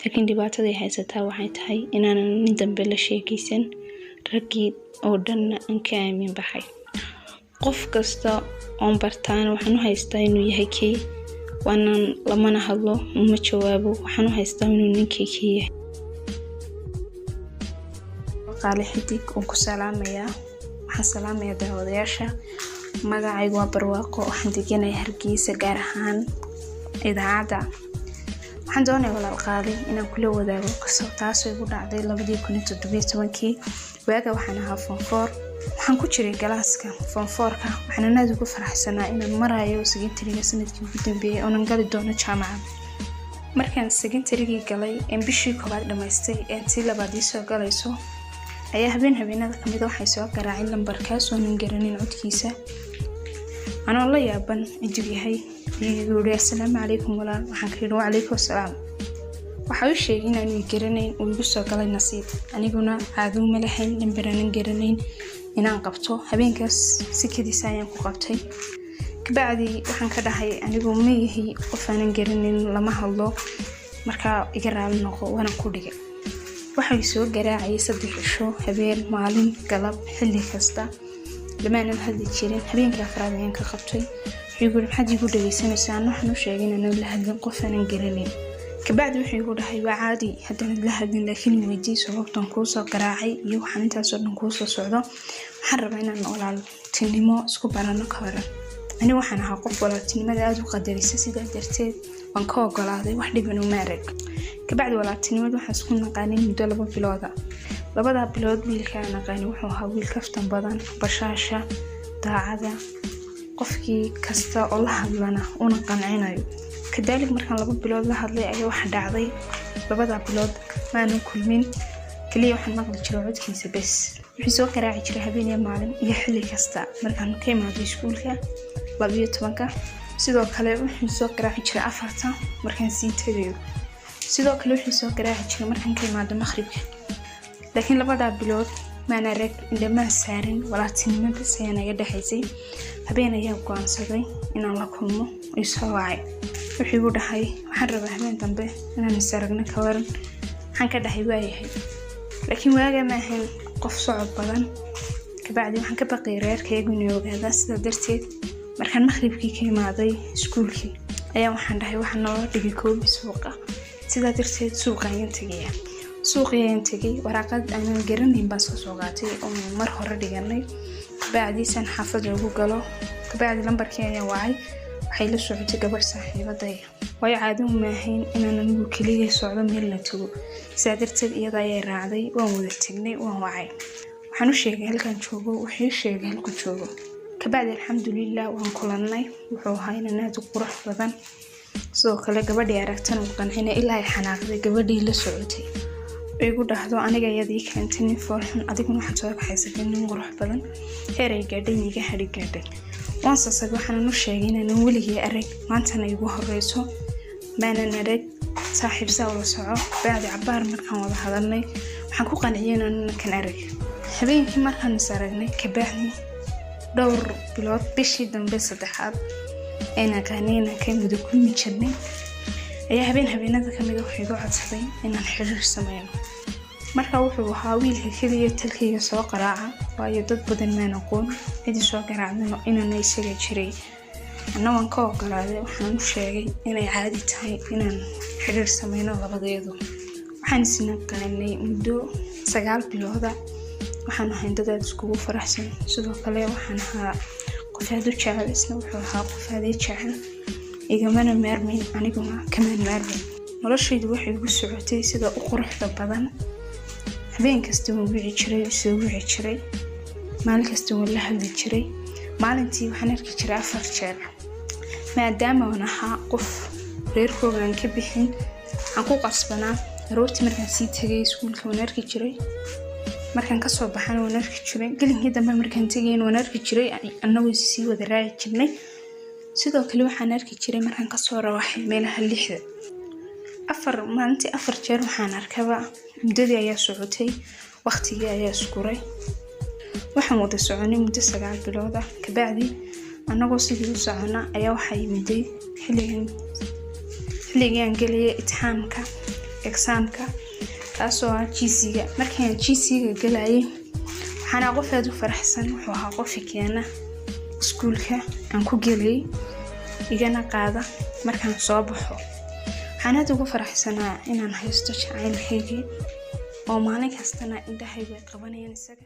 laakiin dhibaatada ay haysataa waxay tahay inaanan nin dambe la sheekaysan raggii oo dhan aan ka aamin baxay qof kasta oo bartaan waxaan u haystaa inuu yahay kii waanan lamana hadlo ma jawaabo waxaan u haystaa inuu ninkii kii yahay qaali xidig oo ku salaamaya waxaan salaamayaa daawadayaasha magacaygu waa barwaaqo waxaan deganahay Hargeysa gaar ahaan idaacada waxaan doonayaa walaal qaali inaan kula wadaago qiso taas oo igu dhacday 2017 waaga waxaan ahaa form 4 waxaan ku jiray galaaska form 4ka waxaan aad ugu faraxsanaa inaan marayo secondary sanadkii ugu dambeeyay oo aan gali doono jaamacad markaan secondary galay in bishii koobaad dhamaystay ee tii labaad soo galayso ayaa habeenada kamid waxay soo garaacay lambarkaas oo aan garanin codkiisa أنا والله يا بن أجيب هاي يقول السلام عليكم ولا وحكي له عليكم السلام وحاول شيء إن أنا يقرنين ويبصوا قال النصيب أنا قلنا هذو ملحين نبرنا نقرنين إن أنقبته هبين كاس سكدي سايم قبتي كبعدي وحن كده هاي أنا قوم مي هي قفنا نقرنين لما هالله مركا يقرأ النقو وأنا كودي وحاول يسوق قراعي صدق شو هبين معلم قلب حلي كستا لما أنا هذي تشيرين هبين كأفراد عين كخبطي يقول حد يقول لي سنة نحن شايفين أنه لهذا قفنا نقرنين كبعد يقول هاي عادي هذا لهذا لكن ويدي سوق تنقوص قراعي يوحنا أنت صار نقوص صعدة حرب عنا نقول على تنمو سكوب على نكبره أنا وحنا هقف ولا تنمو ذا وقدر يساسي قدرتي وانكوا قلاده واحد بنو مارك كبعد ولا تنمو وحنا سكون قانين مدلبة بلوضة labada bilood wiilkaana qaani wuxuu ahaa wiil kaftan badan bashaasha daacada qofkii kasta oo la hadlana una qancinayo kadalik markaan 2 bilood la hadlay ayaa wax dhacday labada bilood maanan kulmin kaliya waxaan maqli jiray codkiisa bas wixii soo qaraaci jiray habeen iyo maalin iyo xilli kasta markaan ka imaado iskuulka 12ka sidoo kale wixii soo qaraaci jiray 4 markaan sii tagayo sidoo kale wixii soo qaraaci jiray markaan ka imaado maghribka لكن لبدا بلود ما نرك عندما سارين ولا تنمى بس أنا قد حيزي هبين أيام قان صدي إن الله كلمه يسوعي وحيقول ده هاي وحرب هبين تنبه أنا نسرقنا كورن حن كده هواي هاي لكن واجه ما هن قف صعب بدن كبعد حن كبقي غير كيجوني وهذا سدرتي مركان مخرب كي ماضي سكول كي أيام حن ده وحن نور دقيقو بسوقه سدرتي سوقه ينتجيه suuqiyeen tagay waraqad aan garanin baan soo qaatay oo mar hore dhiganay baadiisan xaafada ugu galo kabacdi lambarkii ayaa wacay waxay la socotay gabar saaxiibaday way caadi u maahayn inaan anigu kaliya socdo meel la tago saadirtay iyada ay raacday waan wada tagnay waan wacay waxaan u sheegay halkan joogo wixii sheegay halku joogo kabacdi alxamdulillah waan kulannay wuxuu ahaa inaan aad u qurux badan sidoo kale gabadhii aragtan u qancina ilaa ay xanaaqday gabadhii la socotay igu dhahdo aniga yadii keentay foorxan adiguna waxaad soo kaxaysatay nin qurux badan heeray gaadhay iga hadhi gaadhay waan sasago waxaan u sheegay inaan weligii arag maantana igu horeyso maanan arag saaxiib sawir soco baadi cabaar markaan wada hadalnay waxaan ku qanciyay inaan kan arag habeenkii markaan saragnay kabacdi dhowr bilood bishii dambe saddexaad ayna qaanina ka muddo kulmi jirnay ayaa habeenada kamid ah igu codsaday inaan xiriir sameeyo marka wuxuu ahaa wiilka kaliya talkiga soo qaraaca waayo dad badan ma aqoon cid soo garaacdo inaan isaga jiray ana waan ka ogolaaday waxaan u sheegay inay caadi tahay inaan xiriir sameeyno labadeedu waxaan isna qaanay muddo 9 bilood waxaan ahay dad isku faraxsan sidoo kale waxaan ahaa qof aad u jecel isna wuxuu ahaa qof aad u jecel igamana maarmin aniguna kamaan maarmin noloshaydu waxay ugu socotay sida u quruxda badan habeen kasta waan wici jiray soo wici jiray maalin kasta waan la hadli jiray maalintii waxaan arki jiray 4 jeer maadaama aan ahaa qof reerkoogan ka bixin aan ku qasbanaa aroortii markaan sii tagay iskuulka waan arki jiray markaan ka soo baxan waan arki jiray galinkii dambe markaan tagay waan arki jiray annagoo sii wada raaci jirnay sidoo kale waxaan arki jiray markaan ka soo rawaxay meelaha 6 maalintii 4 jeer waxaan arkaba muddadii ayaa socotay waqtigii ayaa iskuray waxaan wada soconay muddo 9 bilood kabacdi annagoo sidii u socona ayaa waxa yimiday xilligan galay imtixaanka examka kaasoo ah GC-ga markaan GC-ga galayay waxaan qof aad u faraxsan wuxuu ahaa qof keena iskuulka aan ku galay igana qaada markaan soo baxo waxaan aad ugu faraxsanaa inaan haysto jacaylkayga oo maalin kastana indhahayga qabanayaan isaga